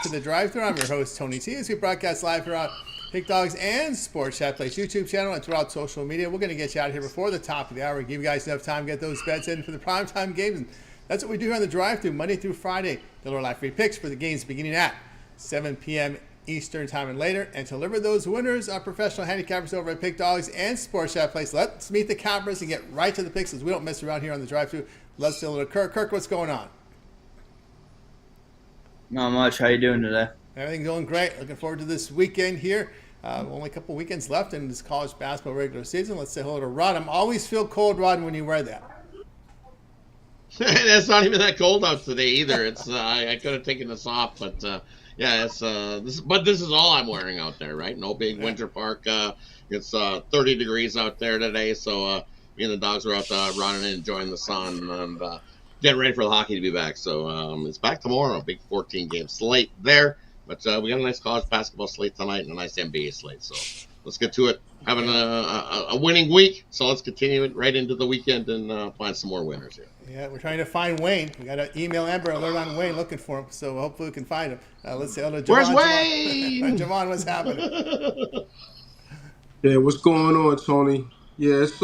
back to the drive-thru. I'm your host, Tony T. As we broadcast live throughout Pick Dawgz and Sports Chat Play's YouTube channel and throughout social media. We're going to get you out of here before the top of the hour. Give you guys enough time to get those bets in for the primetime games. And that's what we do here on the drive-thru, Monday through Friday. Deliver live free picks for the games beginning at 7 p.m. Eastern time and later. And to deliver those winners, our professional handicappers over at Pick Dawgz and Sports Chat Place. Let's meet the cappers and get right to the picks as we don't mess around here on the drive-thru. Let's deliver to Kirk. Kirk, what's going on? Not much. How you doing today? Everything going great. Looking forward to this weekend here. Only a couple weekends left in this college basketball regular season. Let's say hello to Rod. I'm always feel cold, Rod, when you wear that. It's not even that cold out today either. It's I could have taken this off, but yeah, it's this is all I'm wearing out there, right? No big winter park. It's 30 degrees out there today, so me and the dogs are out running and enjoying the sun and getting ready for the hockey to be back. So it's back tomorrow. A big 14-game slate there. But we got a nice college basketball slate tonight and a nice NBA slate. So let's get to it. Having a winning week. So let's continue it right into the weekend and find some more winners here. Yeah, we're trying to find Wayne. We got to email Amber alert on Wayne looking for him. So hopefully we can find him. Let's say hello to Javon. Where's Wayne? Javon, what's happening? Yeah, what's going on, Tony? Yeah, it's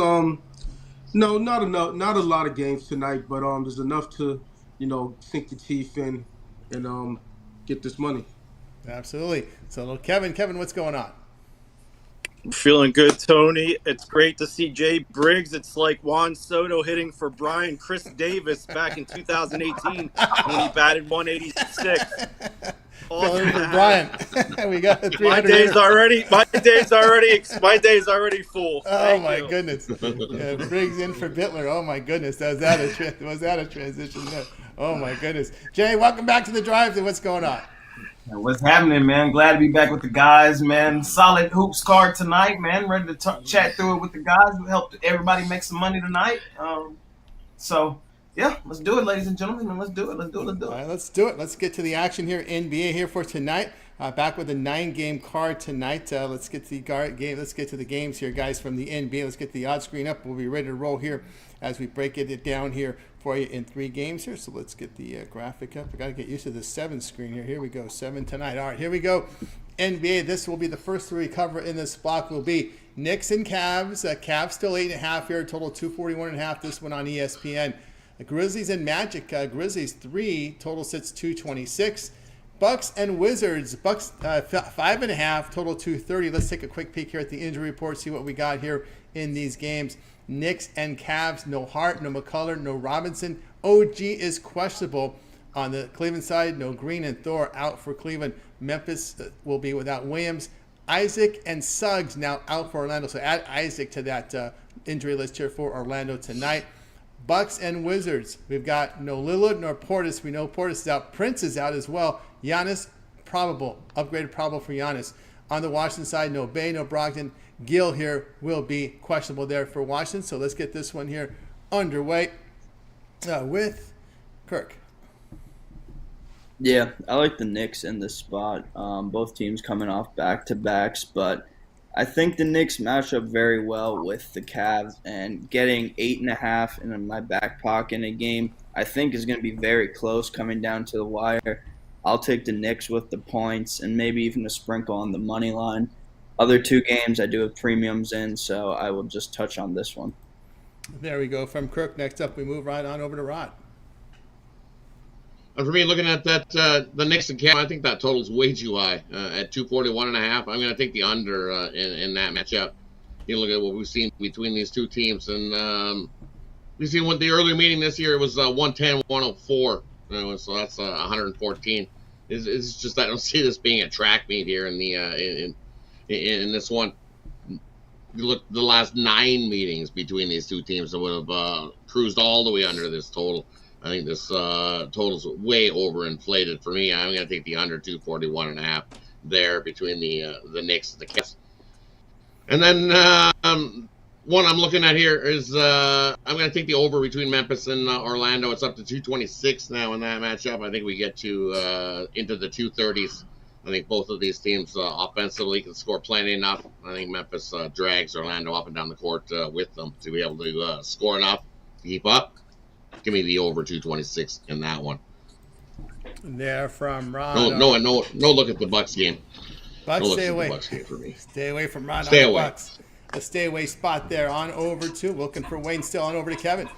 no, not a lot of games tonight, but there's enough to, sink your teeth in and get this money. Absolutely. So, Kevin, what's going on? Feeling good, Tony. It's great to see Jay Briggs. It's like Juan Soto hitting for Chris Davis back in 2018 when he batted 186. Awesome for Brian. We got my day's already full. Oh my goodness. Yeah, Briggs in for Bittler. Oh my goodness. Was that a transition there? Oh my goodness. Jay, welcome back to the drive. What's going on? What's happening, man? Glad to be back with the guys, man. Solid hoops card tonight, man. Ready to chat through it with the guys. We helped everybody make some money tonight. So, yeah, let's do it, ladies and gentlemen. Let's do it. All right, let's do it. Let's get to the action here. NBA here for tonight. Back with a 9-game card tonight. Let's get to the game. Let's get to the games here, guys, from the NBA. Let's get the odds screen up. We'll be ready to roll here as we break it down here for you in 3 games here. So let's get the graphic up. I got to get used to the 7 screen here. Here we go, 7 tonight. All right, here we go. NBA. This will be the first 3 we cover in this block. Will be Knicks and Cavs. Cavs still 8.5 here. Total 241.5. This one on ESPN. The Grizzlies and Magic. Grizzlies 3. Total sits 226. Bucks and Wizards. Bucks 5.5. Total 230. Let's take a quick peek here at the injury report. See what we got here in these games. Knicks and Cavs, no Hart, no McCullough, no Robinson. OG is questionable on the Cleveland side. No Green and Thor out for Cleveland. Memphis will be without Williams. Isaac and Suggs now out for Orlando. So add Isaac to that injury list here for Orlando tonight. Bucks and Wizards. We've got no Lillard nor Portis. We know Portis is out. Prince is out as well. Giannis, probable. Upgraded probable for Giannis. On the Washington side, no Bay, no Brogdon. Gill here will be questionable there for Washington. So let's get this one here underway with Kirk. Yeah, I like the Knicks in this spot. Both teams coming off back-to-backs, but I think the Knicks match up very well with the Cavs, and getting 8.5 in my back pocket in a game I think is going to be very close coming down to the wire. I'll take the Knicks with the points and maybe even a sprinkle on the money line. Other 2 games I do have premiums in, so I will just touch on this one. There we go from Kirk. Next up, we move right on over to Rod. For me, looking at that, the Knicks and Cavs, I think that total's way too high at 241.5. I'm going to take the under in that matchup. You look at what we've seen between these 2 teams, and we've seen with the earlier meeting this year, it was 110-104. So that's 114. It's just I don't see this being a track meet here in the in this one. You look the last 9 meetings between these 2 teams that would have cruised all the way under this total. I think this total's way overinflated for me. I'm going to take the under 241.5 there between the Knicks and the Cavs. And then one I'm looking at here is I'm going to take the over between Memphis and Orlando. It's up to 226 now in that matchup. I think we get to into the 230s. I think both of these teams offensively can score plenty enough. I think Memphis drags Orlando up and down the court with them to be able to score enough to keep up. Give me the over 226 in that one. There from Ron. No look at the Bucks game. Bucks, No look stay at the away. Bucks game for me. Stay away from Ron Stay on the away. Bucks. A stay away spot there. On over to, looking for Wayne, still on over to Kevin.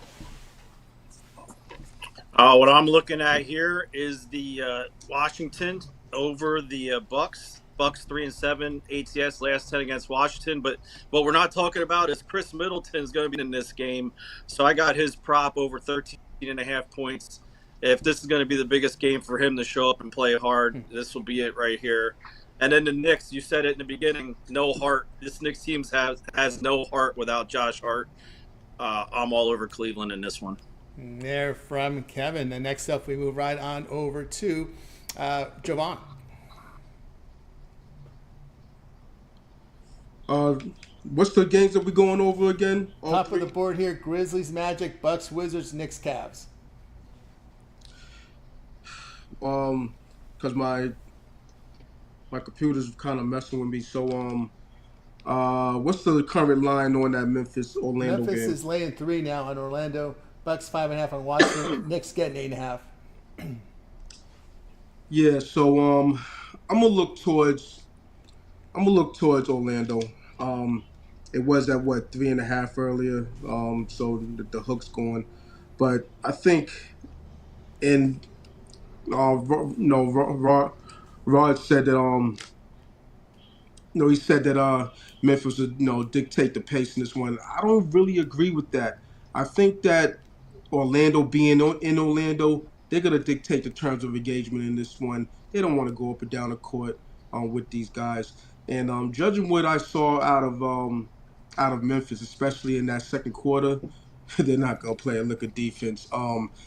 What I'm looking at here is the Washington over the Bucks. Bucks 3-7 ATS last 10 against Washington. But what we're not talking about is Chris Middleton is going to be in this game. So I got his prop over 13.5 points. If this is going to be the biggest game for him to show up and play hard, this will be it right here. And then the Knicks, you said it in the beginning, no heart. This Knicks team has no heart without Josh Hart. I'm all over Cleveland in this one. There from Kevin. And next up, we move right on over to Jovan. What's the games that we're going over again? All Top three? of the board here, Grizzlies, Magic, Bucks, Wizards, Knicks, Cavs. Because my computer's kind of messing with me. So, what's the current line on that Memphis Orlando Memphis game? is laying 3 now on Orlando. Bucks 5.5 on Washington. Knicks getting 8.5. Yeah, so I'm gonna look towards Orlando. It was at 3.5 earlier. So the hook's going, but I think Rod said that he said that Memphis would dictate the pace in this one. I don't really agree with that. I think that Orlando being in Orlando, they're gonna dictate the terms of engagement in this one. They don't want to go up and down the court with these guys. And judging what I saw out of Memphis, especially in that second quarter, they're not gonna play a lick of defense.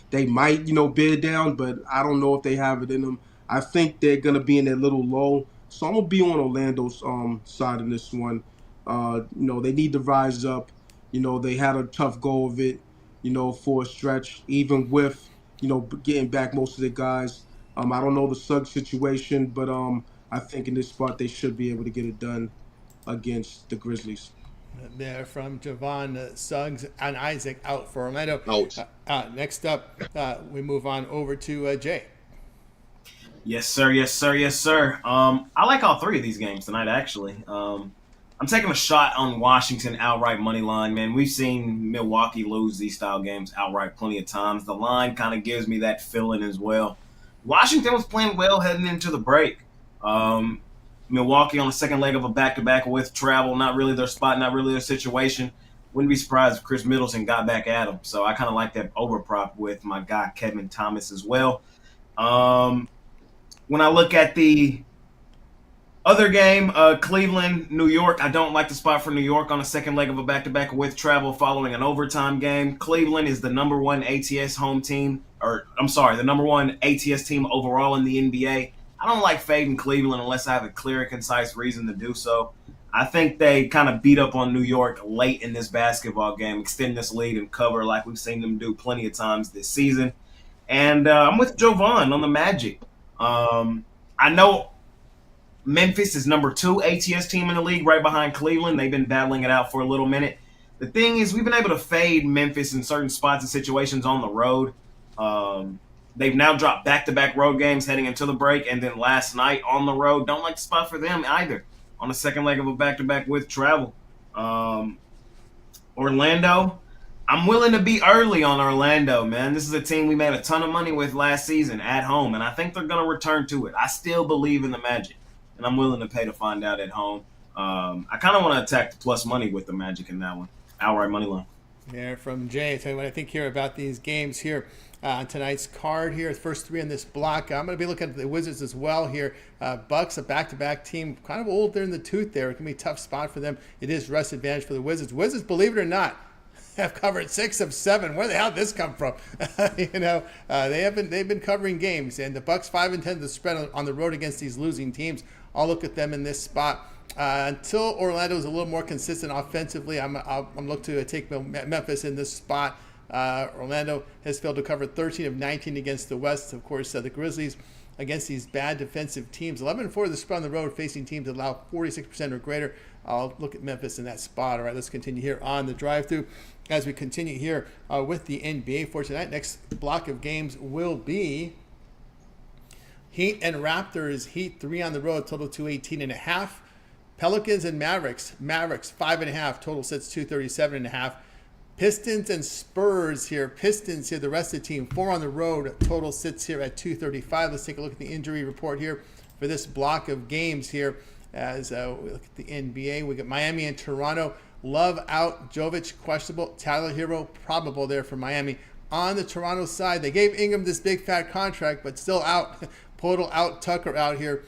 They might bear down, but I don't know if they have it in them. I think they're gonna be in their little lull. So I'm gonna be on Orlando's side in this one. They need to rise up. They had a tough go of it, for a stretch, even with, getting back most of the guys. I don't know the Suggs situation, but I think in this spot they should be able to get it done against the Grizzlies. There from Javon, Suggs and Isaac out for Orlando. Out. Next up, we move on over to Jay. Yes, sir. Yes, sir. Yes, sir. I like all three of these games tonight, actually. I'm taking a shot on Washington outright money line, man. We've seen Milwaukee lose these style games outright plenty of times. The line kind of gives me that feeling as well. Washington was playing well heading into the break. Milwaukee on the second leg of a back-to-back with travel, not really their spot, not really their situation. Wouldn't be surprised if Chris Middleton got back at him. So I kind of like that overprop with my guy Kevin Thomas as well. When I look at the other game, Cleveland, New York, I don't like the spot for New York on the second leg of a back-to-back with travel following an overtime game. Cleveland is the number one ATS home team, the number one ATS team overall in the NBA. I don't like fading Cleveland unless I have a clear and concise reason to do so. I think they kind of beat up on New York late in this basketball game, extend this lead and cover like we've seen them do plenty of times this season. And I'm with Jovan on the Magic. I know Memphis is number 2 ATS team in the league right behind Cleveland. They've been battling it out for a little minute. The thing is, we've been able to fade Memphis in certain spots and situations on the road. They've now dropped back-to-back road games heading into the break, and then last night on the road. Don't like the spot for them either on the second leg of a back-to-back with travel. Orlando, I'm willing to be early on Orlando, man. This is a team we made a ton of money with last season at home, and I think they're going to return to it. I still believe in the Magic, and I'm willing to pay to find out at home. I kind of want to attack the plus money with the Magic in that one. Outright money line. There from Jay. I tell you what I think here about these games here on tonight's card here. The first 3 in this block. I'm going to be looking at the Wizards as well here. Bucks, a back-to-back team, kind of old there in the tooth there. It can be a tough spot for them. It is rest advantage for the Wizards. Wizards, believe it or not, have covered 6 of 7. Where the hell did this come from? They've been covering games, and the Bucks 5-10 the spread on the road against these losing teams. I'll look at them in this spot. Until Orlando is a little more consistent offensively, I'm looking to take Memphis in this spot. Orlando has failed to cover 13 of 19 against the West. Of course, the Grizzlies against these bad defensive teams. 11-4 the spread on the road, facing teams that allow 46% or greater. I'll look at Memphis in that spot. All right, let's continue here on the drive-through as we continue here with the NBA for tonight. Next block of games will be Heat and Raptors. Heat 3 on the road, total 218.5. Pelicans and Mavericks. Mavericks 5.5, total sits 237.5. Pistons and Spurs here. Pistons here, the rest of the team, 4 on the road. Total sits here at 235. Let's take a look at the injury report here for this block of games here. As we look at the NBA, we got Miami and Toronto. Love out, Jovic questionable, Tyler Hero probable there for Miami. On the Toronto side, they gave Ingram this big fat contract, but still out. Podol out, Tucker out here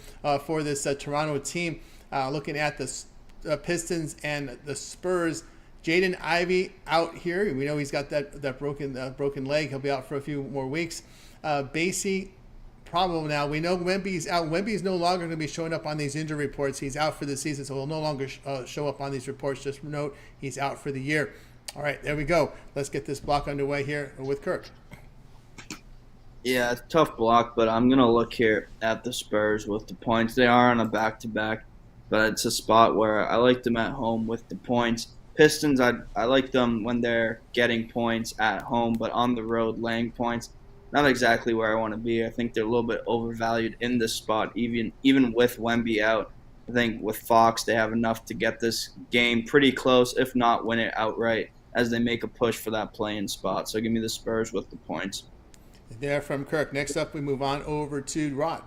for this Toronto team. Looking at the Pistons and the Spurs, Jaden Ivey out here. We know he's got that broken leg. He'll be out for a few more weeks. Basie probable now. We know Wemby's out. Wemby's no longer going to be showing up on these injury reports. He's out for the season, so he'll no longer show up on these reports. Just note he's out for the year. All right, there we go. Let's get this block underway here with Kirk. Yeah, tough block, but I'm going to look here at the Spurs with the points. They are on a back-to-back, but it's a spot where I like them at home with the points. Pistons, I like them when they're getting points at home, but on the road, laying points, not exactly where I want to be. I think they're a little bit overvalued in this spot, even with Wemby out. I think with Fox, they have enough to get this game pretty close, if not win it outright, as they make a push for that play-in spot. So give me the Spurs with the points. There from Kirk. Next up, we move on over to Rod.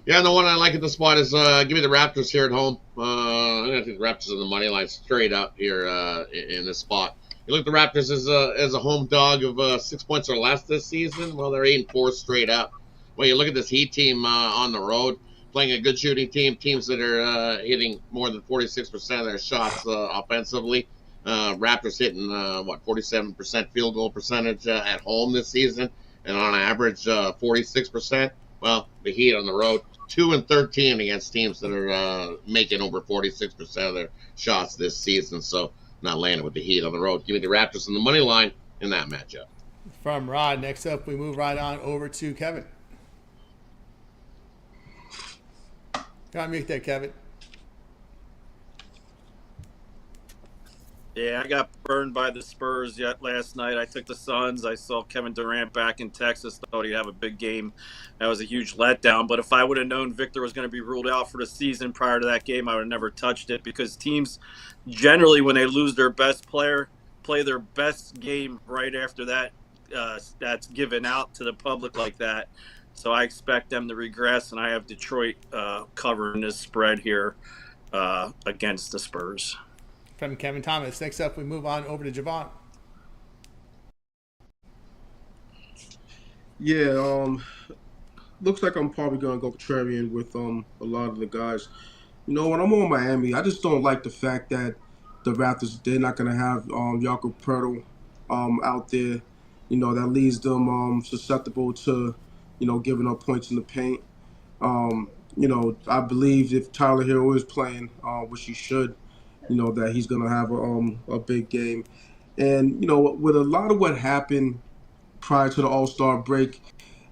Yeah, the one I like at the spot is give me the Raptors here at home. I'm going to take the Raptors on the money line straight up here in this spot. You look at the Raptors as a home dog of 6 points or less this season. Well, they're 8-4 straight up. Well, you look at this Heat team on the road, playing a good shooting team, teams that are hitting more than 46% of their shots offensively. Raptors hitting 47% field goal percentage at home this season, and on average 46%. Well, the Heat on the road 2-13 against teams that are making over 46% of their shots this season. So not landing with the Heat on the road. Give me the Raptors on the money line in that matchup. From Rod. Next up, we move right on over to Kevin. Got me there, Kevin. Yeah, I got burned by the Spurs last night. I took the Suns. I saw Kevin Durant back in Texas. Thought he'd have a big game. That was a huge letdown. But if I would have known Victor was going to be ruled out for the season prior to that game, I would have never touched it, because teams generally, when they lose their best player, play their best game right after that. That's given out to the public like that. So I expect them to regress, and I have Detroit covering this spread here against the Spurs. From Kevin Thomas. Next up, we move on over to Javon. Yeah, looks like I'm probably gonna go contrarian with a lot of the guys. You know, when I'm on Miami, I just don't like the fact that the Raptors, they're not gonna have Jakob Poeltl out there. You know, that leaves them susceptible to, you know, giving up points in the paint. You know, I believe if Tyler Hero is playing, which he should, you know, that he's going to have a big game. And, you know, with a lot of what happened prior to the All-Star break,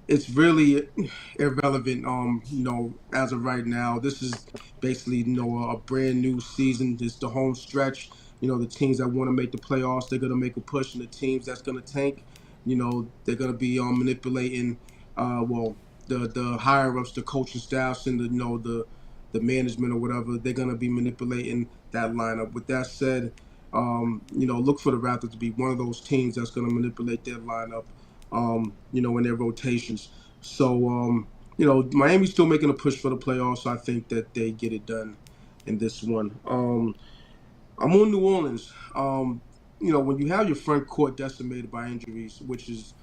it's really irrelevant, you know, as of right now. This is basically, you know, a brand new season. This is the home stretch. You know, the teams that want to make the playoffs, they're going to make a push. And the teams that's going to tank, you know, they're going to be manipulating, the higher-ups, the coaching staffs, and the management or whatever. They're going to be manipulating that lineup. With that said, you know, look for the Raptors to be one of those teams that's going to manipulate their lineup, you know, in their rotations. So, you know, Miami's still making a push for the playoffs. So I think that they get it done in this one. I'm on New Orleans. You know, when you have your front court decimated by injuries, which is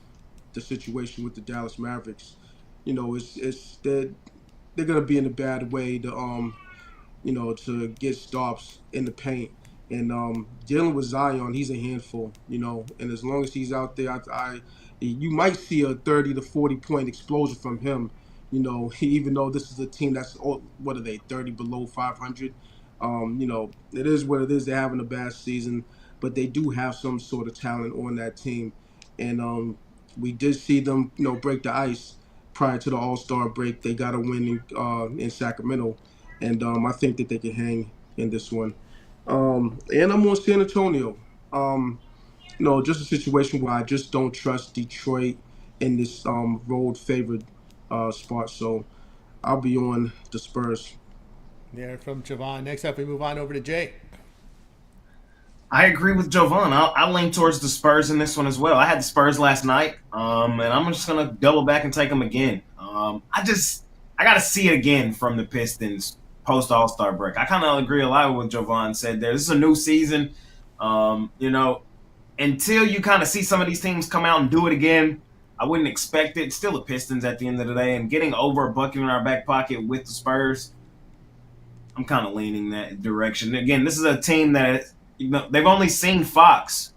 the situation with the Dallas Mavericks, you know, they're going to be in a bad way to, you know, to get stops in the paint. And dealing with Zion, he's a handful, you know. And as long as he's out there, you might see a 30 to 40 point explosion from him, you know, even though this is a team that's, what are they, 30 below 500? You know, it is what it is. They're having a bad season, but they do have some sort of talent on that team. And we did see them, you know, break the ice prior to the All-Star break. They got a win in Sacramento, and I think that they can hang in this one. And I'm on San Antonio. You know, just a situation where I just don't trust Detroit in this road favored spot. So I'll be on the Spurs. There from Javon. Next up, we move on over to Jay. I agree with Jovan. I lean towards the Spurs in this one as well. I had the Spurs last night, and I'm just gonna double back and take them again. I got to see it again from the Pistons post All-Star break. I kind of agree a lot with what Jovan said there. This is a new season. Until you kind of see some of these teams come out and do it again, I wouldn't expect it. It's still the Pistons at the end of the day, and getting over a bucket in our back pocket with the Spurs, I'm kind of leaning that direction. Again, this is a team that they've only seen Fox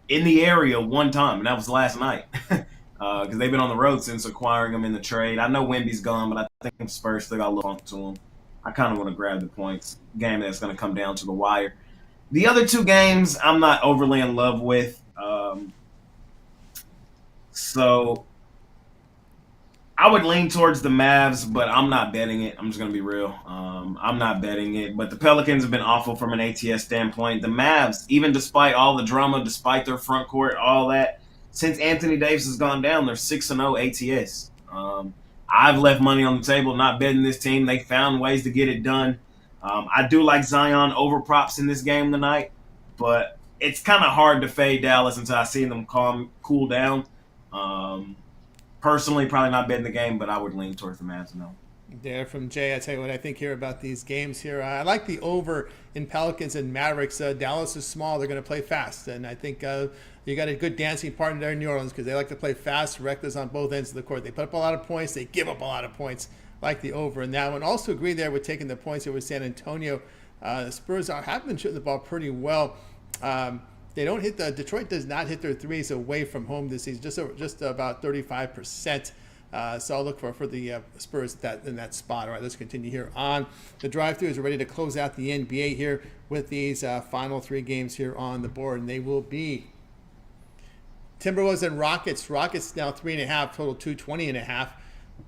in the area one time, and that was last night. Because they've been on the road since acquiring him in the trade. I know Wemby's gone, but I think Spurs still got a little funk to him. I kind of want to grab the points. Game that's going to come down to the wire. The other two games, I'm not overly in love with. So I would lean towards the Mavs, but I'm not betting it. I'm just going to be real. I'm not betting it. But the Pelicans have been awful from an ATS standpoint. The Mavs, even despite all the drama, despite their front court, all that, since Anthony Davis has gone down, they're 6-0 ATS. I've left money on the table, not betting this team. They found ways to get it done. I do like Zion over props in this game tonight, but it's kind of hard to fade Dallas until I see them cool down. Personally, probably not betting the game, but I would lean towards the Mavs now. There from Jay. I tell you what I think here about these games here. I like the over in Pelicans and Mavericks. Dallas is small. They're going to play fast. And I think you got a good dancing partner there in New Orleans because they like to play fast, reckless on both ends of the court. They put up a lot of points. They give up a lot of points. Like the over in that one. Also agree there with taking the points here with San Antonio. The Spurs have been shooting the ball pretty well. They don't hit Detroit does not hit their threes away from home this season, just about 35%. So I'll look for the Spurs in that spot. All right, let's continue here on the drive-thru as we're ready to close out the NBA here with these final three games here on the board, and they will be Timberwolves and Rockets. Rockets now 3.5, total 220.5.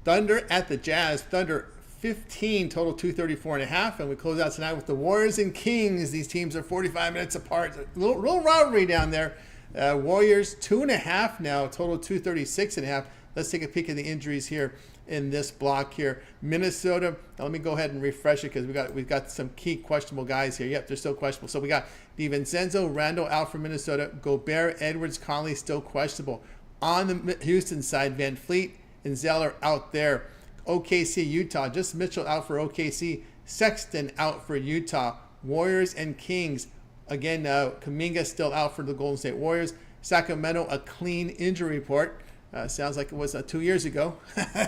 Thunder at the Jazz. Thunder 15, total 234.5. And we close out tonight with the Warriors and Kings. These teams are 45 minutes apart. A little rivalry down there. Warriors 2.5 now, total 236.5. Let's take a peek at the injuries here in this block here. Minnesota, now let me go ahead and refresh it because we've got some key questionable guys here. Yep, they're still questionable. So we got DiVincenzo, Randall out for Minnesota. Gobert, Edwards, Conley still questionable. On the Houston side, Van Fleet and Zeller out there. OKC, Utah, just Mitchell out for OKC. Sexton out for Utah. Warriors and Kings. Again, Kuminga still out for the Golden State Warriors. Sacramento, a clean injury report. Sounds like it was 2 years ago.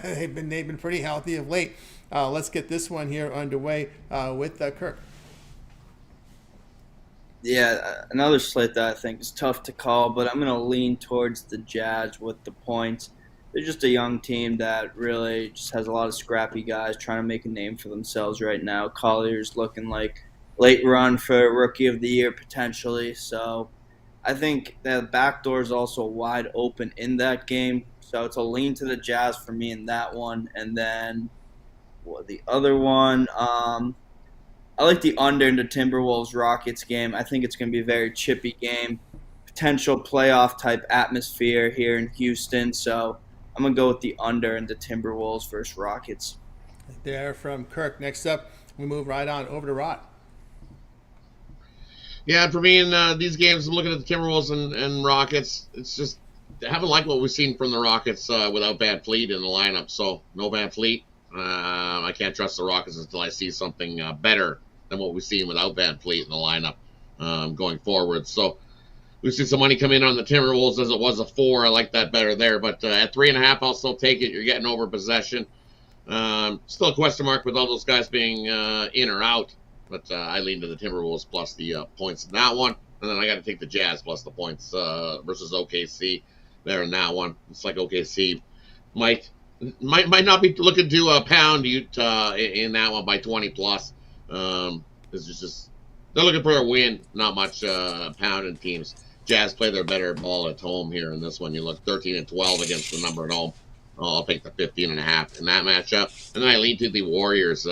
they've been pretty healthy of late. Let's get this one here underway with Kirk. Yeah, another slate that I think is tough to call, but I'm going to lean towards the Jazz with the points. They're just a young team that really just has a lot of scrappy guys trying to make a name for themselves right now. Collier's looking like late run for Rookie of the Year potentially. So I think the back door is also wide open in that game. So it's a lean to the Jazz for me in that one. And then the other one, I like the under in the Timberwolves-Rockets game. I think it's going to be a very chippy game. Potential playoff type atmosphere here in Houston. So I'm going to go with the under in the Timberwolves versus Rockets. There from Kirk. Next up, we move right on over to Rod. Yeah, for me in these games, I'm looking at the Timberwolves and Rockets. It's just, I haven't liked what we've seen from the Rockets without Van Fleet in the lineup. So no Van Fleet. I can't trust the Rockets until I see something better than what we've seen without Van Fleet in the lineup going forward. So we've seen some money come in on the Timberwolves as it was a 4. I like that better there. But at 3.5, I'll still take it. You're getting over possession. Still a question mark with all those guys being in or out. But I lean to the Timberwolves plus the points in that one. And then I got to take the Jazz plus the points versus OKC there in that one. It's like OKC might not be looking to pound Utah in that one by 20 plus. It's just they're looking for a win, not much pounding teams. Jazz play their better ball at home here in this one. You look 13-12 against the number at home. I'll take the 15.5 in that matchup. And then I lean to the Warriors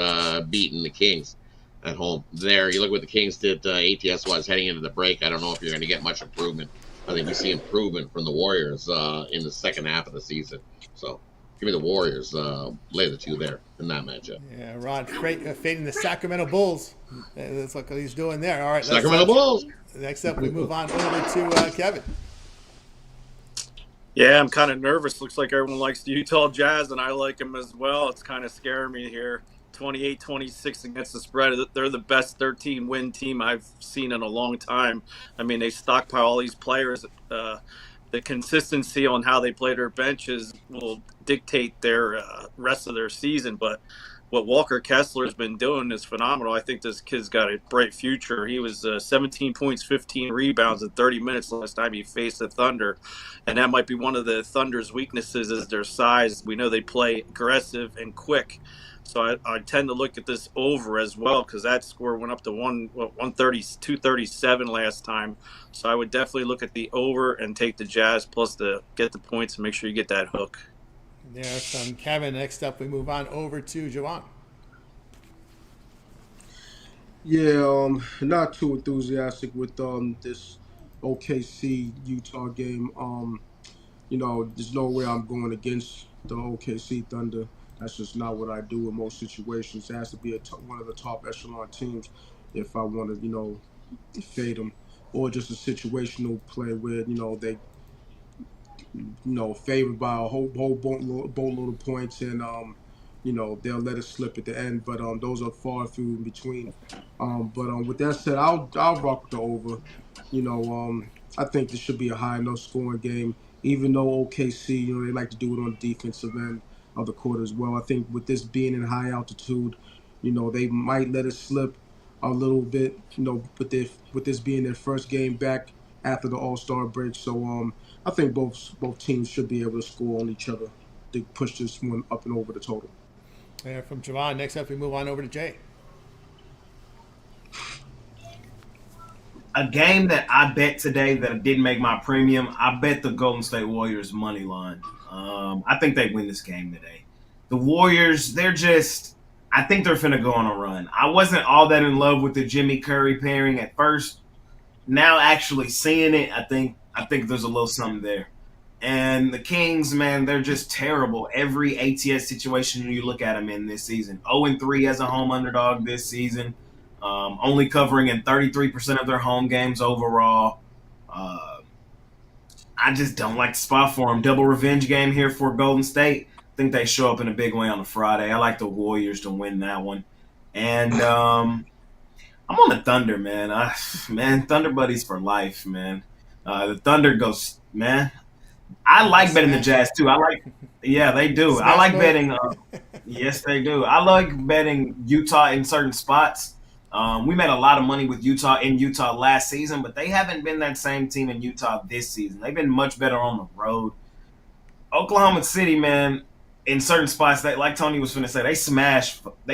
beating the Kings at home. There, you look what the Kings did ATS-wise heading into the break. I don't know if you're going to get much improvement. I think we see improvement from the Warriors in the second half of the season. So Give me the Warriors. Lay the 2 there in that matchup. Yeah, Rod fading the Sacramento Bulls. That's what he's doing there. All right, Sacramento Bulls. Next up, we move on over to Kevin. Yeah, I'm kind of nervous. Looks like everyone likes the Utah Jazz, and I like them as well. It's kind of scaring me here. 28-26 against the spread. They're the best 13-win team I've seen in a long time. I mean, they stockpile all these players. The consistency on how they play their benches will dictate their rest of their season. But what Walker Kessler's been doing is phenomenal. I think this kid's got a bright future. He was 17 points, 15 rebounds in 30 minutes last time he faced the Thunder. And that might be one of the Thunder's weaknesses is their size. We know they play aggressive and quick. So I tend to look at this over as well because that score went up to 237 last time. So I would definitely look at the over and take the Jazz plus to get the points and make sure you get that hook. There's from Kevin. Next up, we move on over to Javon. Yeah, not too enthusiastic with this OKC Utah game. There's no way I'm going against the OKC Thunder. That's just not what I do in most situations. It has to be one of the top echelon teams if I want to, fade them, or just a situational play where they, favored by a whole boatload of points and they'll let it slip at the end. But those are far and few in between. But with that said, I'll rock with the over. I think this should be a high enough scoring game. Even though OKC, they like to do it on the defensive end of the court as well. I think with this being in high altitude, they might let it slip a little bit, with this being their first game back after the All-Star break. So I think both teams should be able to score on each other to push this one up and over the total. Yeah, from Javon. Next up, we move on over to Jay. A game that I bet today that didn't make my premium, I bet the Golden State Warriors money line. I think they win this game today. The Warriors, I think they're finna go on a run. I wasn't all that in love with the Jimmy Curry pairing at first. Now actually seeing it, I think there's a little something there. And the Kings, man, they're just terrible. Every ATS situation you look at them in this season. 0-3 as a home underdog this season. Only covering in 33% of their home games overall. I just don't like the spot for them. Double revenge game here for Golden State. I think they show up in a big way on a Friday. I like the Warriors to win that one. And I'm on the Thunder, man. Thunder buddies for life, man. The Thunder goes, man. I like betting the Jazz too. Yeah, they do. I like betting. Yes, they do. I like betting Utah in certain spots. We made a lot of money with Utah in Utah last season, but they haven't been that same team in Utah this season. They've been much better on the road. Oklahoma City, man, in certain spots, like Tony was finna say, they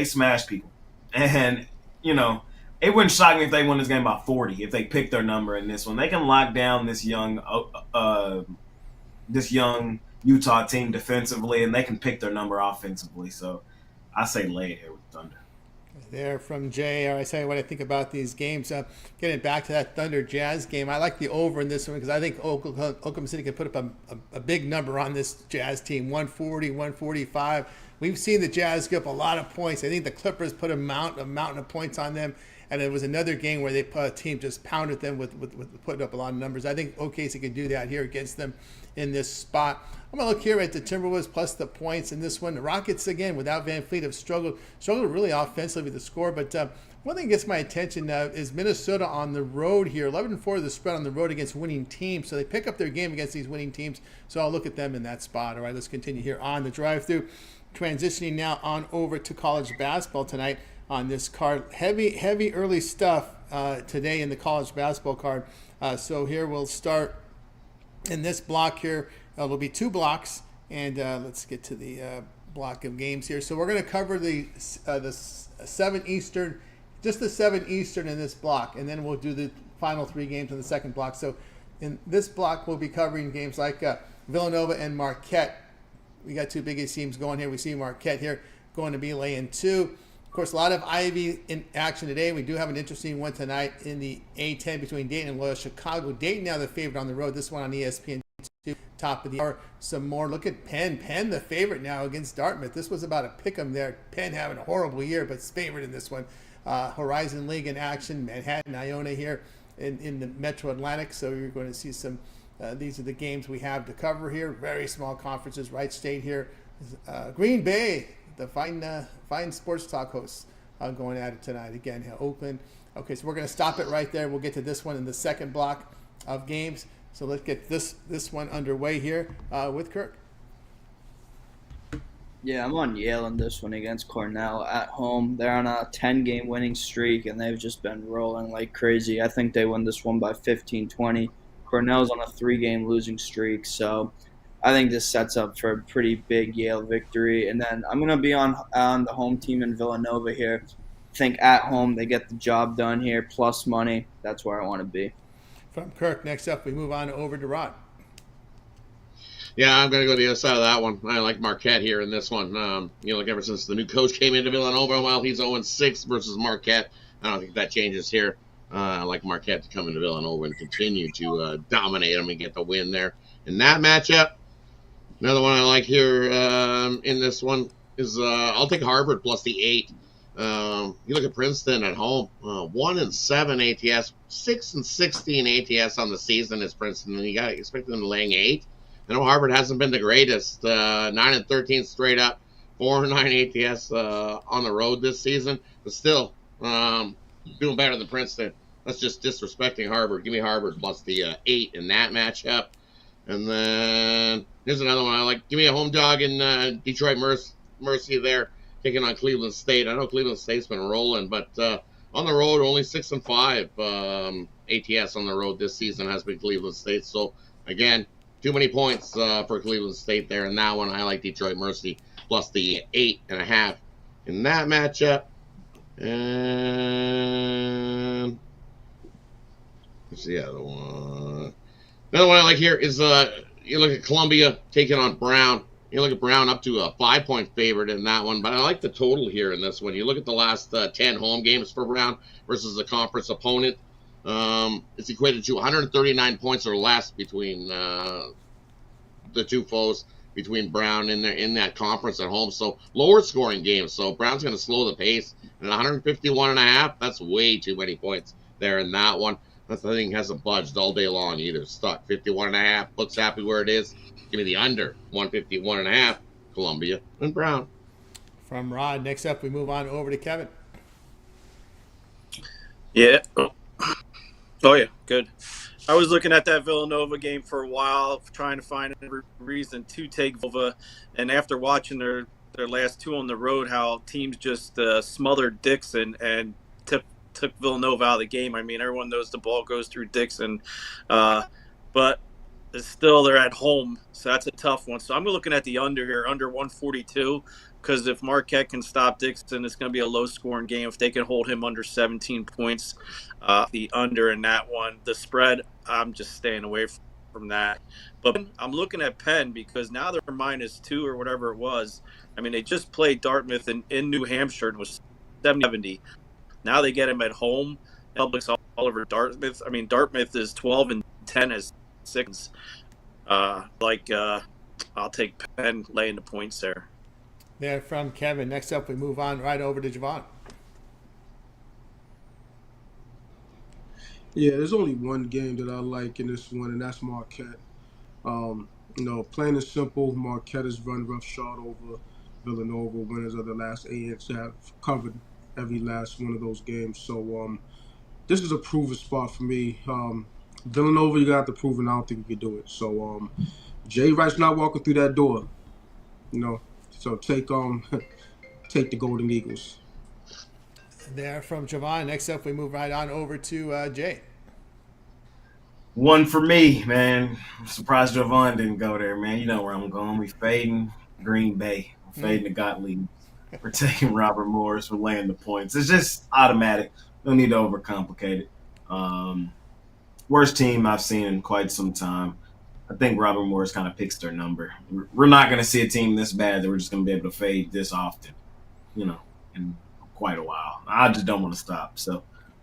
smash people. And, it wouldn't shock me if they won this game by 40, if they pick their number in this one. They can lock down this young Utah team defensively, and they can pick their number offensively. So I say lay it here with Thunder. There from Jay. I say what I think about these games. Getting back to that Thunder Jazz game, I like the over in this one because I think Oklahoma City can put up a big number on this Jazz team, 140, 145. We've seen the Jazz give up a lot of points. I think the Clippers put a mountain of points on them, and it was another game where a team just pounded them with putting up a lot of numbers. I think OKC can do that here against them in this spot. I'm going to look here at the Timberwolves plus the points in this one. The Rockets, again, without Van Fleet, have struggled really offensively with the score. But one thing that gets my attention is Minnesota on the road here. 11-4 the spread on the road against winning teams. So they pick up their game against these winning teams. So I'll look at them in that spot. All right, let's continue here on the drive-through. Transitioning now on over to college basketball tonight on this card. Heavy early stuff today in the college basketball card. So here we'll start in this block here. There'll be 2 blocks, and let's get to the block of games here. So we're going to cover the 7 Eastern, just the 7 Eastern in this block, and then we'll do the final 3 games in the second block. So in this block, we'll be covering games like Villanova and Marquette. We got 2 biggest teams going here. We see Marquette here going to be laying 2. Of course, a lot of Ivy in action today. We do have an interesting one tonight in the A10 between Dayton and Loyola Chicago. Dayton now the favorite on the road. This one on ESPN. top of the hour. Some more. Look at Penn. Penn, the favorite now against Dartmouth. This was about a pick 'em there. Penn having a horrible year, but it's favored in this one. Horizon League in action. Manhattan, Iona here in the Metro Atlantic. So you're going to see some. These are the games we have to cover here. Very small conferences. Wright State here. Green Bay, the fine sports talk hosts going at it tonight. Again, Oakland. Okay, so we're going to stop it right there. We'll get to this one in the second block of games. So let's get this one underway here with Kirk. Yeah, I'm on Yale in this one against Cornell at home. They're on a 10-game winning streak, and they've just been rolling like crazy. I think they win this one by 15-20. Cornell's on a 3-game losing streak, so I think this sets up for a pretty big Yale victory. And then I'm going to be on the home team in Villanova here. I think at home they get the job done here, plus money. That's where I want to be. From Kirk, next up, we move on over to Rod. Yeah, I'm going to go to the other side of that one. I like Marquette here in this one. Like ever since the new coach came into Villanova, well, he's 0-6 versus Marquette. I don't think that changes here. I like Marquette to come into Villanova and continue to dominate them and get the win there. In that matchup, another one I like here in this one is I'll take Harvard plus the 8. You look at Princeton at home, 1-7 ATS, 6-16 ATS on the season is Princeton, and you got to expect them to laying 8. I know Harvard hasn't been the greatest, 9-13 straight up, 4-9 ATS on the road this season, but still doing better than Princeton. That's just disrespecting Harvard. Give me Harvard plus the 8 in that matchup. And then here's another one I like. Give me a home dog in Detroit Mercy there, taking on Cleveland State. I know Cleveland State's been rolling, but on the road, only 6-5 ATS on the road this season has been Cleveland State. So, again, too many points for Cleveland State there. And that one, I like Detroit Mercy plus the 8.5 in that matchup. And what's the other one? Another one I like here is you look at Columbia taking on Brown. You look at Brown up to a 5-point favorite in that one, but I like the total here in this one. You look at the last 10 home games for Brown versus a conference opponent. It's equated to 139 points or less between the two foes, between Brown in that conference at home. So lower scoring games. So Brown's going to slow the pace. And 151.5, that's way too many points there in that one. That thing hasn't budged all day long either. Stuck 51.5. Looks happy where it is. Give me the under 151.5. Columbia and Brown. From Rod, next up we move on over to Kevin. Yeah. Oh yeah, good. I was looking at that Villanova game for a while, trying to find a reason to take Villanova, and after watching their last two on the road, how teams just smothered Dixon and took Villanova out of the game. I mean, everyone knows the ball goes through Dixon, but still they're at home, so that's a tough one. So I'm looking at the under here, under 142, because if Marquette can stop Dixon, it's going to be a low-scoring game. If they can hold him under 17 points, the under in that one. The spread, I'm just staying away from that. But I'm looking at Penn because now they're -2 or whatever it was. I mean, they just played Dartmouth in New Hampshire and was 70. Now they get him at home. Public's all over Dartmouth. I mean, Dartmouth is 12-10 as 6. I'll take Penn laying the points there. There from Kevin. Next up, we move on right over to Javon. Yeah, there's only one game that I like in this one, and that's Marquette. Plain and simple, Marquette has run roughshod over Villanova, winners of the last 8 have covered every last one of those games. So this is a proven spot for me. Villanova, you got to prove, and I don't think you can do it. So Jay Wright's not walking through that door, So take the Golden Eagles. There from Javon. Next up, we move right on over to Jay. One for me, man. I'm surprised Javon didn't go there, man. You know where I'm going. We fading Green Bay. We're fading the Gottlieb. We're taking Robert Morris. We're laying the points. It's just automatic. No need to overcomplicate it. Worst team I've seen in quite some time. I think Robert Morris kind of picks their number. We're not going to see a team this bad that we're just going to be able to fade this often, in quite a while. I just don't want to stop. So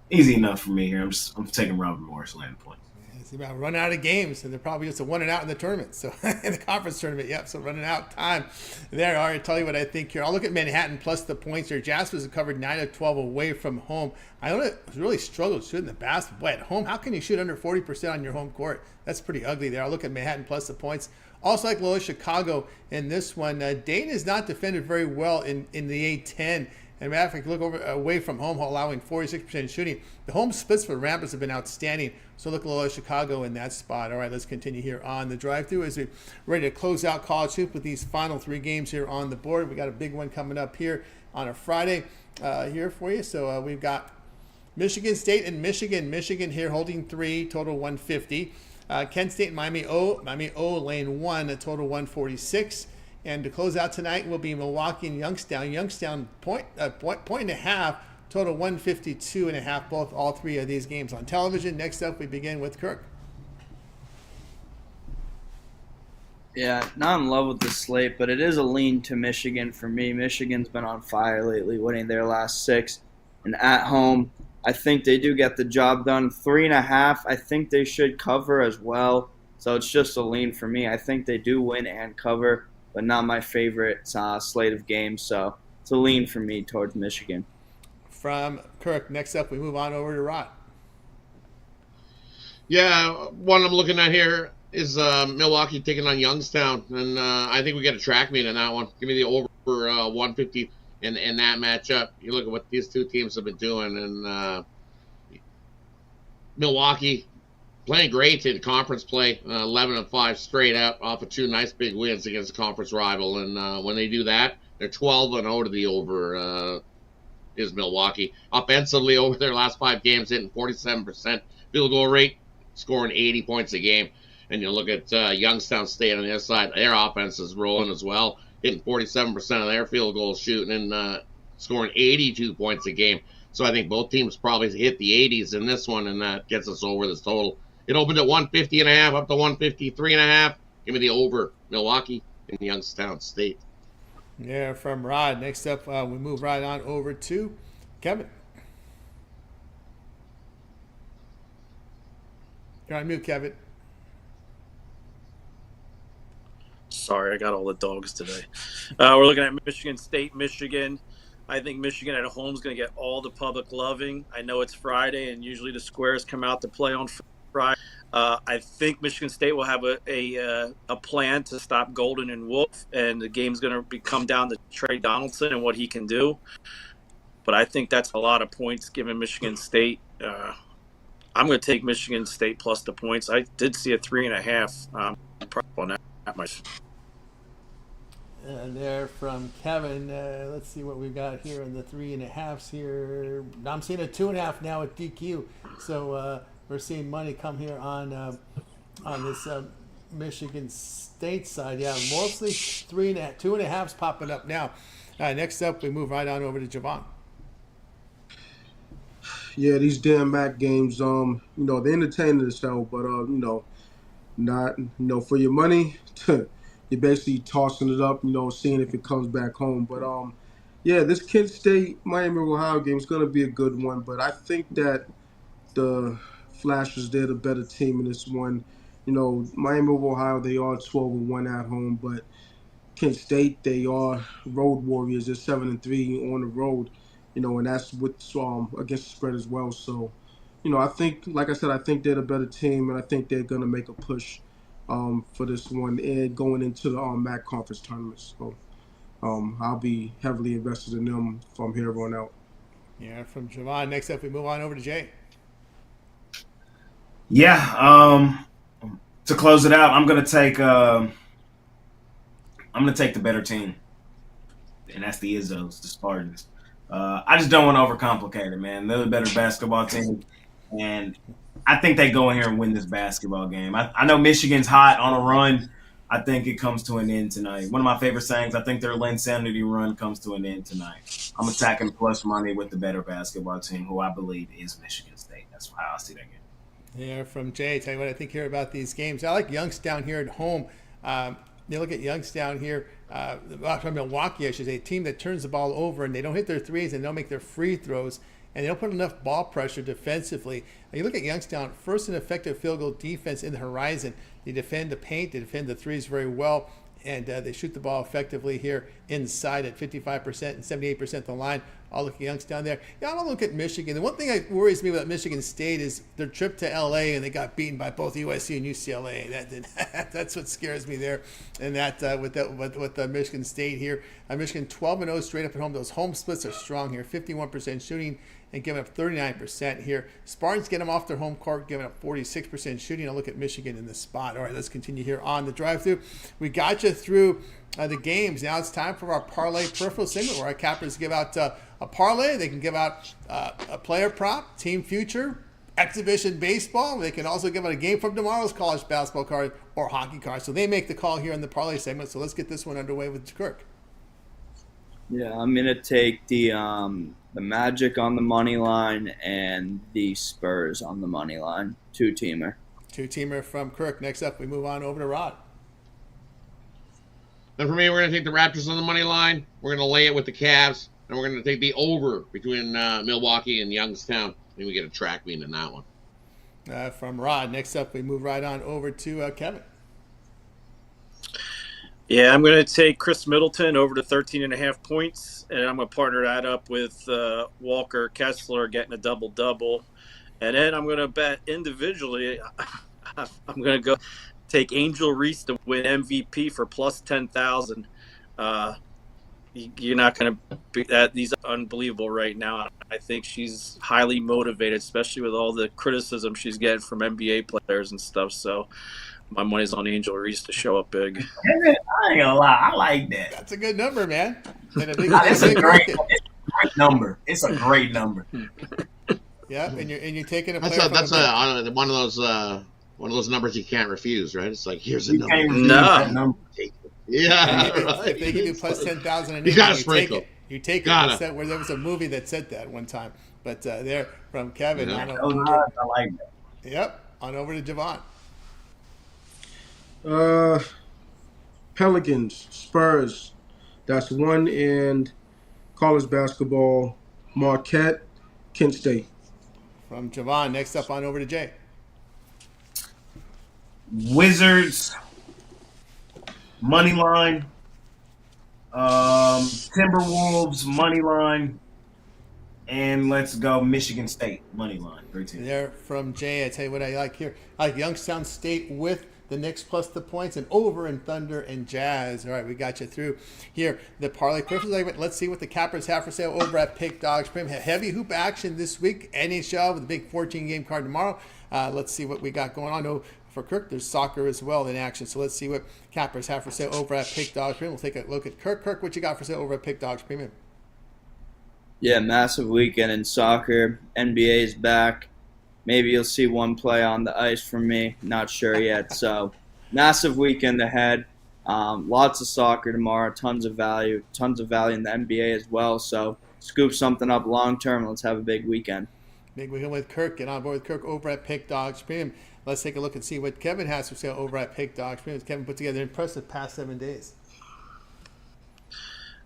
easy enough for me here. I'm taking Robert Morris laying the points. It's about running out of games, and they're probably just a 1-and-out in the tournament. So in the conference tournament, yep. So running out time there. All right, tell you what I think here. I'll look at Manhattan plus the points here. Jaspers have covered 9 of 12 away from home. I don't really struggled shooting the basketball at home. How can you shoot under 40% on your home court? That's pretty ugly there. I'll look at Manhattan plus the points. Also like Loyola Chicago in this one. Dayton is not defended very well in the A10. And matter of fact, look away from home, allowing 46% shooting. The home splits for Rapids have been outstanding. So look at Loyola Chicago in that spot. All right, let's continue here on the drive-through as we're ready to close out college hoops with these final 3 games here on the board. We got a big one coming up here on a Friday here for you. So we've got Michigan State and Michigan. Michigan here holding 3, total 150. Kent State and Miami O lane 1, a total 146. And to close out tonight will be Milwaukee and Youngstown. Youngstown point and a half, total 152.5. All 3 of these games on television. Next up, we begin with Kirk. Yeah, not in love with the slate, but it is a lean to Michigan for me. Michigan's been on fire lately, winning their last 6. And at home, I think they do get the job done. 3.5, I think they should cover as well. So it's just a lean for me. I think they do win and cover, but not my favorite slate of games. So it's a lean for me towards Michigan. From Kirk, next up, we move on over to Rod. Yeah, one I'm looking at here is Milwaukee taking on Youngstown, and I think we get a track meet in that one. Give me the over 150 in that matchup. You look at what these 2 teams have been doing, and Milwaukee playing great in conference play, 11-5 straight up off of 2 nice big wins against a conference rival, and when they do that, they're 12-0 to the over. Is Milwaukee offensively over their last 5 games, hitting 47% field goal rate, scoring 80 points a game. And you look at Youngstown State on the other side, their offense is rolling as well, hitting 47% of their field goals, shooting and scoring 82 points a game. So I think both teams probably hit the 80s in this one, and that gets us over this total. It opened at 150.5 up to 153.5. Give me the over, Milwaukee and Youngstown State. Yeah, from Rod. Next up, we move right on over to Kevin. You're on mute, Kevin. Sorry, I got all the dogs today. We're looking at Michigan State, Michigan. I think Michigan at home is going to get all the public loving. I know it's Friday, and usually the squares come out to play on Friday. I think Michigan State will have a plan to stop Golden and Wolf, and the game's going to come down to Trey Donaldson and what he can do. But I think that's a lot of points given Michigan State. I'm going to take Michigan State plus the points. I did see a 3.5 on that much. And there from Kevin. Let's see what we've got here in the 3.5s here. I'm seeing a 2.5 now at DQ. So we're seeing money come here on this Michigan State side. Yeah, mostly 3.5, 2.5s popping up now. Next up, we move right on over to Javon. Yeah, these damn MAC games, they're entertaining as hell, but not, for your money, you're basically tossing it up, seeing if it comes back home. But yeah, this Kent State Miami Ohio game is going to be a good one, but I think that the Flashers, they're the better team in this one. Miami of Ohio, they are 12-1 at home, but Kent State, they are road warriors. They're 7-3 on the road, and that's with against the spread as well. So, I think, like I said, I think they're the better team, and I think they're going to make a push for this one and going into the MAC conference tournament. So, I'll be heavily invested in them from here on out. Yeah, from Javon. Next up, we move on over to Jay. Yeah, to close it out, I'm gonna take the better team, and that's the Izzos, the Spartans. I just don't want to overcomplicate it, man. They're the better basketball team, and I think they go in here and win this basketball game. I know Michigan's hot on a run. I think it comes to an end tonight. One of my favorite sayings, I think their Linsanity run comes to an end tonight. I'm attacking plus money with the better basketball team, who I believe is Michigan State. That's how I see that game. Yeah, from Jay, tell you what I think here about these games. I like Youngstown here at home. You look at Youngstown here, from Milwaukee, I should say, a team that turns the ball over and they don't hit their threes and they don't make their free throws and they don't put enough ball pressure defensively. You look at Youngstown, first in effective field goal defense in the horizon. They defend the paint, they defend the threes very well, and they shoot the ball effectively here inside at 55% and 78% the line. I'll look at Youngstown there. Yeah, I'll look at Michigan. The one thing that worries me about Michigan State is their trip to LA and they got beaten by both USC and UCLA. That's what scares me there. And with Michigan State here, Michigan 12-0 straight up at home. Those home splits are strong here. 51% shooting and giving up 39% here. Spartans get them off their home court, giving up 46% shooting. I'll look at Michigan in this spot. All right, let's continue here on the drive-through. We got you through the games. Now it's time for our parlay peripheral segment where our cappers give out a parlay. They can give out a player prop, team future, exhibition baseball. They can also give out a game from tomorrow's college basketball card or hockey card. So they make the call here in the parlay segment. So let's get this one underway with Kirk. Yeah, I'm gonna take the Magic on the money line and the Spurs on the money line. Two-teamer. Two-teamer from Kirk. Next up, we move on over to Rod. And for me, we're going to take the Raptors on the money line. We're going to lay it with the Cavs. And we're going to take the over between Milwaukee and Youngstown. I think we get a track mean in that one. From Rod. Next up, we move right on over to Kevin. Yeah, I'm going to take Chris Middleton over to 13.5 points, and I'm going to partner that up with Walker Kessler getting a double-double. And then I'm going to bet individually, I'm going to go take Angel Reese to win MVP for plus 10,000. You're not going to be that. These are unbelievable right now. I think she's highly motivated, especially with all the criticism she's getting from NBA players and stuff. So my money's on Angel Reese to show up big. I ain't gonna lie, I like that. That's a good number, man. It's a great number. It's a great number. Yeah, and you're taking a player. That's one of those numbers you can't refuse, right? It's like here's a number. That number. Yeah, if they give you plus 10,000, you gotta sprinkle. You take it. Where there was a movie that said that one time, but there from Kevin. I like that. Yep, on over to Javon. Pelicans, Spurs. That's one. And college basketball, Marquette, Kent State. From Javon. Next up on over to Jay. Wizards, money line. Timberwolves, money line. And let's go Michigan State, money line. There from Jay. I tell you what I like here. I like Youngstown State with the Knicks plus the points and over in Thunder and Jazz. All right, we got you through here. The parlay peripheral segment. Let's see what the cappers have for sale over at Pick Dawgz Premium. Heavy hoop action this week. NHL with a big 14-game card tomorrow. Let's see what we got going on. No, for Kirk, there's soccer as well in action. So let's see what cappers have for sale over at Pick Dawgz Premium. We'll take a look at Kirk. Kirk, what you got for sale over at Pick Dawgz Premium? Yeah, massive weekend in soccer. NBA is back. Maybe you'll see one play on the ice from me. Not sure yet. So, massive weekend ahead. Lots of soccer tomorrow. Tons of value in the NBA as well. So, scoop something up long term. Let's have a big weekend. Big weekend with Kirk. Get on board with Kirk over at Pick Dawgz Premium. Let's take a look and see what Kevin has for sale over at Pick Dawgz Premium. Kevin put together an impressive past 7 days.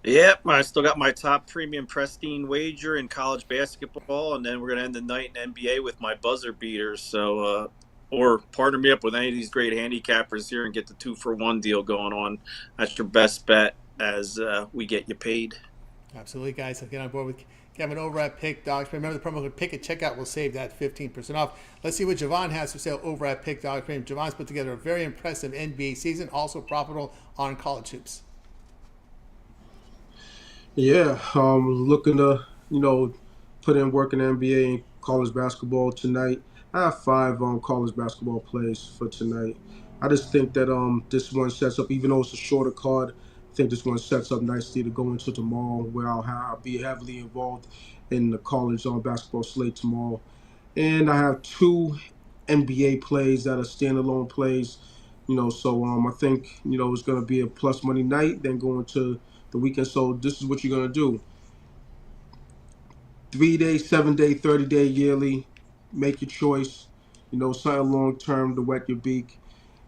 Yep, I still got my top premium pristine wager in college basketball, and then we're going to end the night in NBA with my buzzer beaters. So, or partner me up with any of these great handicappers here and get the 2-for-1 deal going on. That's your best bet as we get you paid. Absolutely, guys. Let's get on board with Kevin over at Pick Dawgz. Remember the promo code PICK at checkout will save that 15% off. Let's see what Javon has for sale over at Pick Dawgz Premium. Javon's put together a very impressive NBA season, also profitable on college hoops. Yeah, looking to, put in work in the NBA and college basketball tonight. I have 5 college basketball plays for tonight. I just think that this one sets up, even though it's a shorter card, I think this one sets up nicely to go into tomorrow, where I'll be heavily involved in the college basketball slate tomorrow. And I have 2 NBA plays that are standalone plays, so I think, it's going to be a plus money night, then going to the weekend. So this is what you're going to do. 3-day, 7-day, 30-day, yearly. Make your choice. Something long-term to wet your beak.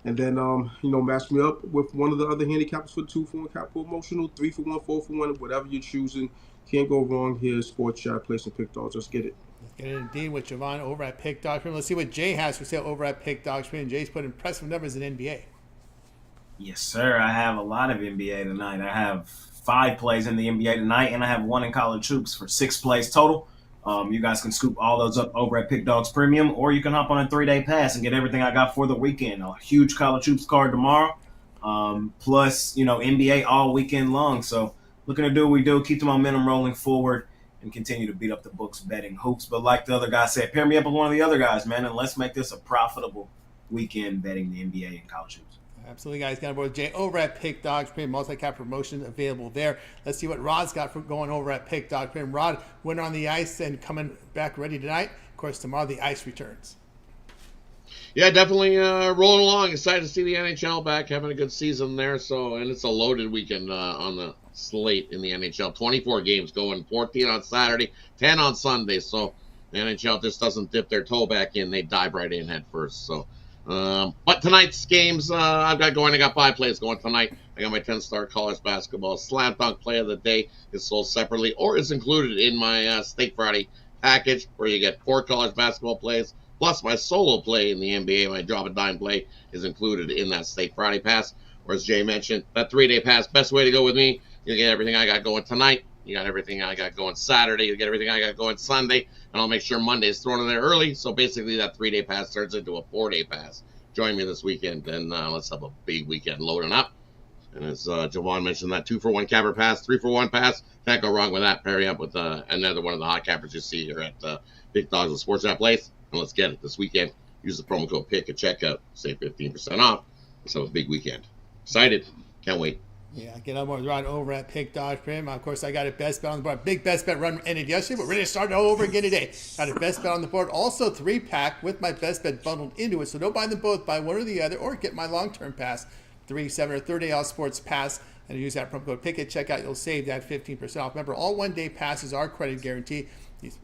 And then match me up with one of the other handicappers for the 2-for-1 cap promotional, 3-for-1, 4-for-1, whatever you're choosing. Can't go wrong here. Sports chat, play some pick dogs. Let's get it. Get it indeed with Javon over at Pick Dog Stream. Let's see what Jay has for sale over at Pick Dog Stream. Jay's put impressive numbers in NBA. Yes, sir. I have a lot of NBA tonight. I have 5 plays in the NBA tonight, and I have 1 in college hoops for 6 plays total. You guys can scoop all those up over at Pick Dogs Premium, or you can hop on a 3-day pass and get everything I got for the weekend. A huge college hoops card tomorrow, plus NBA all weekend long. So looking to do what we do, keep the momentum rolling forward, and continue to beat up the books betting hoops. But like the other guy said, pair me up with one of the other guys, man, and let's make this a profitable weekend betting the NBA and college hoops. Absolutely, guys. Got aboard Jay over at Pick Dogs Premium. Multi-cap promotion available there. Let's see what Rod's got for going over at Pick Dog Premium. Rod, winner on the ice and coming back ready tonight. Of course, tomorrow the ice returns. Yeah, definitely rolling along. Excited to see the NHL back, having a good season there. So, and it's a loaded weekend on the slate in the NHL. 24 games going, 14 on Saturday, 10 on Sunday. So the NHL just doesn't dip their toe back in; they dive right in head first. So. But tonight's games I've got going. I got 5 plays going tonight. I got my 10-star college basketball slam dunk play of the day. Is sold separately or is included in my Steak Friday package, where you get 4 college basketball plays plus my solo play in the NBA. My drop a dime play is included in that Steak Friday pass. Or as Jay mentioned, that 3-day pass, best way to go with me. You get everything I got going tonight. You got everything I got going Saturday. You get everything I got going Sunday. And I'll make sure Monday is thrown in there early. So basically that 3-day pass turns into a 4-day pass. Join me this weekend, and let's have a big weekend loading up. And as Javon mentioned, that 2-for-1 capper pass, 3-for-1 pass. Can't go wrong with that. Pairing up with another one of the hot cappers you see here at Big Dogs and Sports App Place. And let's get it this weekend. Use the promo code PICK at checkout. Save 15% off. Let's have a big weekend. Excited. Can't wait. Yeah, get on board Rod over at Pick Dog Premium. Of course, I got a best bet on the board. Big best bet run ended yesterday. We're ready to start it all over again today. Got a best bet on the board. Also, 3-pack with my best bet bundled into it. So don't buy them both. Buy one or the other, or get my long-term pass, 3, 7, or 30 all sports pass, and use that promo code PICK at checkout. You'll save that 15% off. Remember, all one-day passes are credit guaranteed.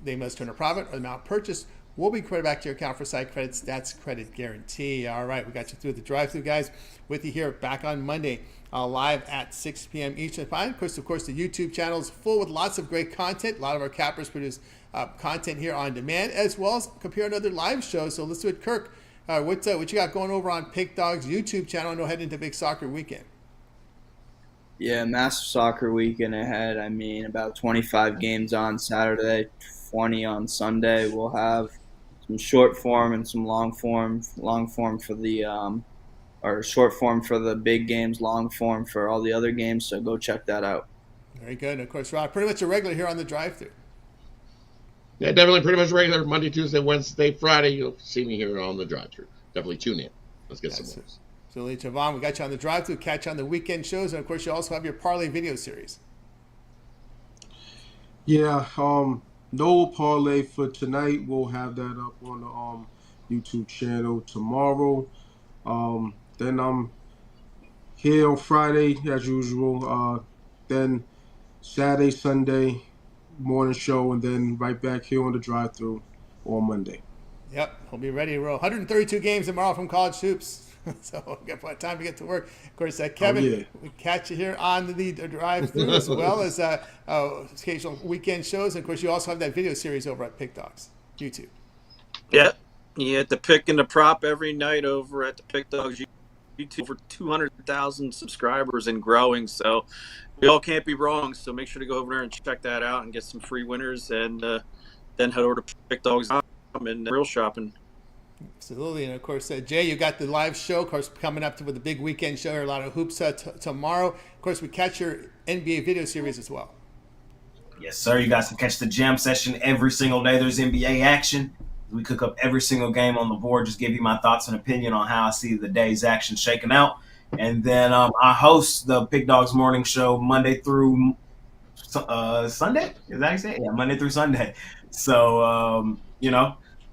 They must turn a profit, or the amount purchased will be credited back to your account for site credits. That's credit guarantee. All right, we got you through the drive-thru, guys. With you here back on Monday, live at 6 p.m. Eastern Time. Of course, the YouTube channel is full with lots of great content. A lot of our cappers produce content here on demand, as well as compare another live show. So let's do it, Kirk. What you got going over on Pick Dog's YouTube channel? I know heading into big soccer weekend. Yeah, massive soccer weekend ahead. I mean, about 25 games on Saturday, 20 on Sunday. We'll have some short form and some long form. Long form for the or short form for the big games, long form for all the other games. So go check that out. Very good. And of course, Rod, pretty much a regular here on the drive-thru. Yeah, definitely pretty much regular. Monday, Tuesday, Wednesday, Friday. You'll see me here on the drive-thru. Definitely tune in. Let's get some more. So, Javon, we got you on the drive-thru. Catch you on the weekend shows. And, of course, you also have your Parlay video series. Yeah, no parlay for tonight. We'll have that up on the YouTube channel tomorrow. Then I'm here on Friday as usual. Then Saturday, Sunday morning show, and then right back here on the drive-thru on Monday. Yep, we'll be ready to roll. 132 games tomorrow from college hoops. So we've got time to get to work. Of course, Kevin, we catch you here on the drive-thru as well as occasional weekend shows. And, of course, you also have that video series over at Pick Dogs YouTube. Yeah, you have the pick and the prop every night over at the Pick Dogs YouTube. Over 200,000 subscribers and growing. So we all can't be wrong. So make sure to go over there and check that out and get some free winners. And then head over to Pick Dogs and real shopping. Absolutely. And, of course, Jay, you got the live show, of course, coming up with the big weekend show. A lot of hoops tomorrow. Of course, we catch your NBA video series as well. Yes, sir. You guys can catch the jam session every single day. There's NBA action. We cook up every single game on the board, just give you my thoughts and opinion on how I see the day's action shaking out. And then I host the Big Dogs Morning Show Monday through Sunday. Is that how you say it? Yeah, Monday through Sunday. So,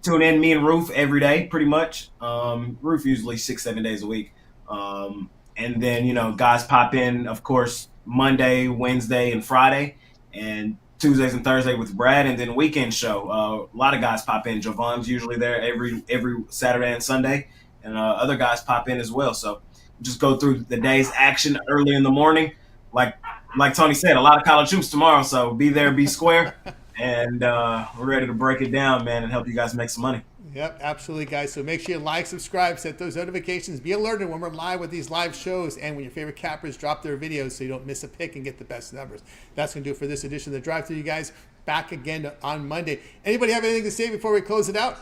tune in, me and Roof every day, pretty much. Roof usually 6-7 days a week. And then, guys pop in, of course, Monday, Wednesday, and Friday. And Tuesdays and Thursday with Brad, and then weekend show. A lot of guys pop in. Javon's usually there every Saturday and Sunday, and other guys pop in as well. So just go through the day's action early in the morning. Like Tony said, a lot of college hoops tomorrow, so be there, be square, and we're ready to break it down, man, and help you guys make some money. Yep, absolutely, guys. So make sure you like, subscribe, set those notifications, be alerted when we're live with these live shows and when your favorite cappers drop their videos so you don't miss a pick and get the best numbers. That's going to do it for this edition of the Drive Thru, you guys. Back again on Monday. Anybody have anything to say before we close it out?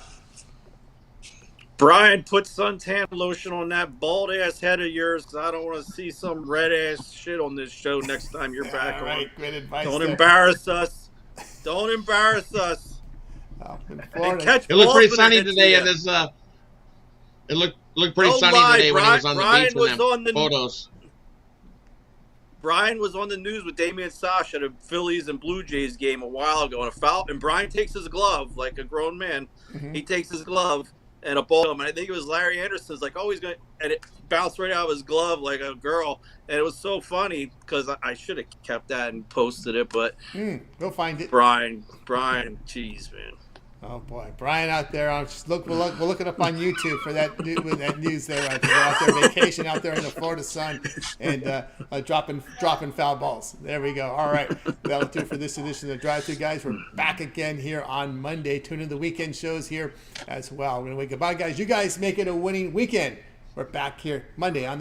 Brian, put suntan lotion on that bald ass head of yours because I don't want to see some red ass shit on this show next time you're back All right, on. great advice. Don't there. embarrass us. Don't embarrass us. Oh, in And Florida. catch It looked pretty Wolf sunny in it today to in ya. this. It looked pretty Don't sunny lie, today when he was on the Brian beach was in them on the- photos. Brian was on the news with Damian Sash at a Phillies and Blue Jays game a while ago, and a foul. And Brian takes his glove like a grown man. Mhm. He takes his glove and a ball. And I think it was Larry Anderson's like, oh, he's going to, and it bounced right out of his glove like a girl. And it was so funny because I should have kept that and posted it. But We'll find it. Brian, jeez, man. Oh boy, Brian out there on we'll look it up on YouTube for that news there. Right, they're out there vacation out there in the Florida sun and dropping foul balls. There we go. All right, that'll do it for this edition of the Drive Thru, guys. We're back again here on Monday. Tune in to the weekend shows here as well. We're gonna wait. Goodbye, guys. You guys make it a winning weekend. We're back here Monday on the